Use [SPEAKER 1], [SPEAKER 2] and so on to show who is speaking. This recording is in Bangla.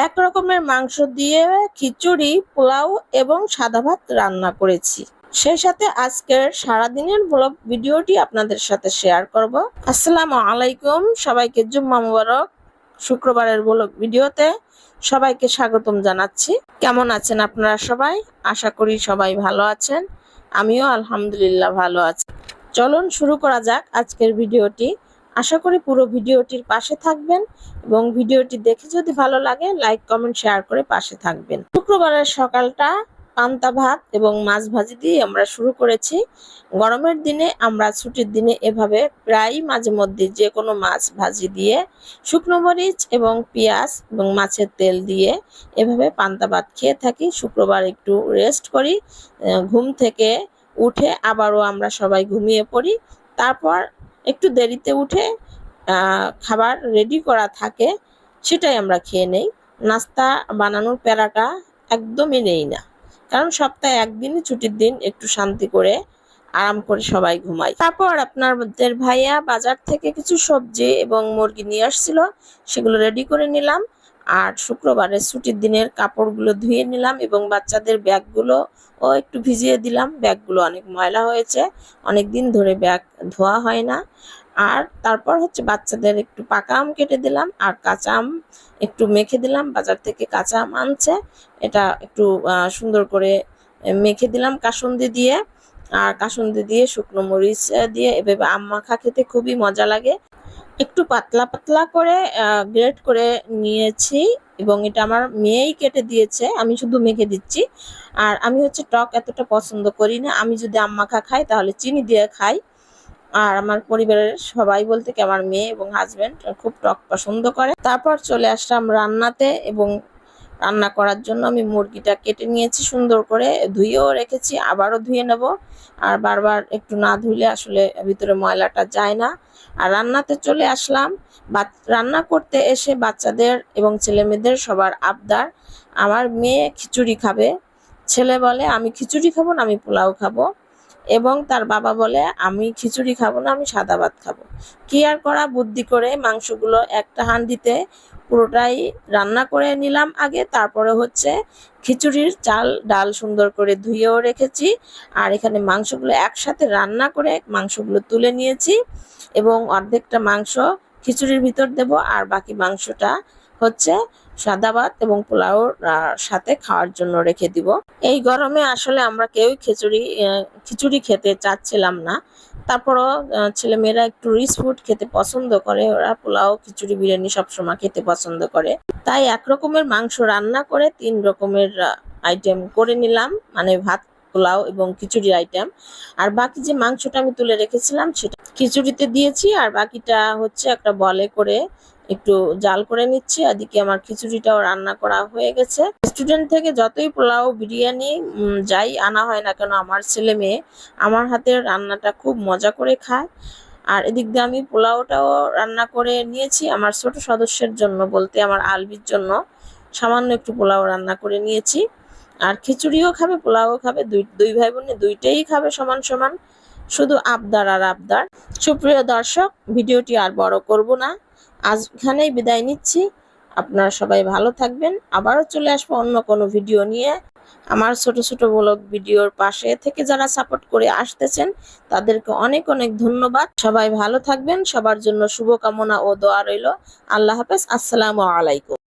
[SPEAKER 1] এক রকমের মাংস দিয়ে খিচুড়ি, পোলাও এবং সাদা ভাত রান্না করেছি। সেই সাথে আজকের সারাদিনের ব্লগ ভিডিওটি আপনাদের সাথে শেয়ার করব। আসসালামু আলাইকুম, সবাইকে জুম্মা মুবারক। শুক্রবারের ব্লগ ভিডিওতে সবাইকে স্বাগতম জানাচ্ছি। কেমন আছেন আপনারা সবাই? আশা করি সবাই ভালো আছেন। আমিও আলহামদুলিল্লাহ ভালো আছি। চলুন শুরু করা যাক আজকের ভিডিওটি। আশা করি পুরো ভিডিওটির পাশে থাকবেন এবং ভিডিওটি দেখে যদি ভালো লাগে লাইক, কমেন্ট, শেয়ার করে পাশে থাকবেন। শুক্রবারের সকালটা পান্তা ভাত এবং মাছ ভাজি দিয়ে আমরা শুরু করেছি। গরমের দিনে আমরা ছুটির দিনে এভাবে প্রায় মাঝে মধ্যে যে কোনো মাছ ভাজি দিয়ে শুকনো মরিচ এবং পেঁয়াজ এবং মাছের তেল দিয়ে এভাবে পান্তা ভাত খেয়ে থাকি। শুক্রবার একটু রেস্ট করি, ঘুম থেকে উঠে আবারও আমরা সবাই ঘুমিয়ে পড়ি। তারপর একটু দেরিতে উঠে খাবার রেডি করা থাকে, সেটাই আমরা খেয়ে নেই। নাস্তা বানানোর প্যারাটা একদমই নেই না, কারণ সপ্তাহে একদিনই ছুটির দিন, একটু শান্তি করে আরাম করে সবাই ঘুমাই। তারপর আপনাদের ভাইয়া বাজার থেকে কিছু সবজি এবং মুরগি নিয়ে আসছিল, সেগুলো রেডি করে নিলাম। আর শুক্রবারের ছুটির দিনের কাপড়গুলো ধুয়ে নিলাম এবং বাচ্চাদের ব্যাগগুলো ও একটু ভিজিয়ে দিলাম। ব্যাগগুলো অনেক ময়লা হয়েছে, অনেক দিন ধরে ব্যাগ ধোয়া হয় না। আর তারপর হচ্ছে বাচ্চাদের একটু পাকা আম কেটে দিলাম আর কাঁচা আম একটু মেখে দিলাম। বাজার থেকে কাঁচা আম আনছে, এটা একটু সুন্দর করে মেখে দিলাম কাসুন্দি দিয়ে। আর কাসুন্দি দিয়ে শুকনো মরিচ দিয়ে এভাবে আম মাখা খেতে খুবই মজা লাগে। একটু পাতলা পাতলা করে গ্রেট করে নিয়েছি এবং এটা আমার মেয়েই কেটে দিয়েছে, আমি শুধু মেখে দিচ্ছি। আর আমি হচ্ছে টক এতটা পছন্দ করি না, আমি যদি আম মাখা খাই তাহলে চিনি দিয়ে খাই। আর আমার পরিবারের সবাই বলতে কি আমার মেয়ে এবং হাজবেন্ড খুব টক পছন্দ করে। তারপর চলে আসলাম রান্নাতে এবং রান্না করার জন্য আমি মুরগিটা কেটে নিয়েছি, সুন্দর করে ধুয়েও রেখেছি, আবারও ধুয়ে নেব। আর বারবার একটু না ধুলে আসলে ভিতরে ময়লাটা যায় না। আর রান্নাতে চলে আসলাম। রান্না করতে এসে বাচ্চাদের এবং ছেলেমেয়েদের সবার আবদার, আমার মেয়ে খিচুড়ি খাবে। ছেলে বলে আমি খিচুড়ি খাবো না, আমি পোলাও খাবো। এবং তার বাবা বলে আমি খিচুড়ি খাবো না, আমি সাদা ভাত খাবো। কি আর করা, বুদ্ধি করে মাংসগুলো একটা হাঁড়িতে পুরোটাই রান্না করে নিলাম আগে। তারপরে হচ্ছে খিচুড়ির চাল ডাল সুন্দর করে ধুয়েও রেখেছি। আর এখানে মাংসগুলো একসাথে রান্না করে মাংসগুলো তুলে নিয়েছি এবং অর্ধেকটা মাংস খিচুড়ির ভিতর দেব আর বাকি মাংসটা হচ্ছে সাদা ভাত এবং পোলাওর সাথে খাওয়ার জন্য রেখে দিব। এই গরমে আসলে আমরা কেউই খিচুড়ি খেতে চাচ্ছিলাম না। তারপরও ছেলেমেয়েরা একটু রিচ ফুড খেতে পছন্দ করে, ওরা পোলাও, খিচুড়ি, বিরিয়ানি সবসময় খেতে পছন্দ করে। তাই এক রকমের মাংস রান্না করে 3 রকমের আইটেম করে নিলাম, মানে ভাত, পোলাও এবং খিচুড়ির আইটেম। আর বাকি যে মাংসটা আমি তুলে রেখেছিলাম সেটা খিচুড়িতে দিয়েছি আর বাকিটা হচ্ছে একটা বলে করে একটু জাল করে নিচ্ছি। এদিকে আমার খিচুড়িটাও রান্না করা হয়ে গেছে। রেস্টুরেন্ট থেকে যতই পোলাও, বিরিয়ানি যাই আনা হয় না কেন, আমার ছেলে মেয়ে আমার হাতের রান্নাটা খুব মজা করে খায়। আর এদিক দিয়ে আমি পোলাওটাও রান্না করে নিয়েছি আমার ছোট সদস্যের জন্য, বলতে আমার আলবির জন্য সামান্য একটু পোলাও রান্না করে নিয়েছি। আর খিচুড়িও খাবে, পোলাও খাবে, দুই ভাই বোনে দুইটাই খাবে সমান সমান, শুধু আবদার আর আবদার। সুপ্রিয় দর্শক, ভিডিওটি আর বড় করব না, আজ এখানেই বিদায় নিচ্ছি। আপনারা সবাই ভালো থাকবেন, আবারও চলে আসবো অন্য কোনো ভিডিও নিয়ে। আমার ছোট ছোট ব্লগ ভিডিওর পাশে থেকে যারা সাপোর্ট করে আসতেছেন তাদেরকে অনেক অনেক ধন্যবাদ। সবাই ভালো থাকবেন, সবার জন্য শুভকামনা ও দোয়া রইল। আল্লাহ হাফেজ, আসসালামু আলাইকুম।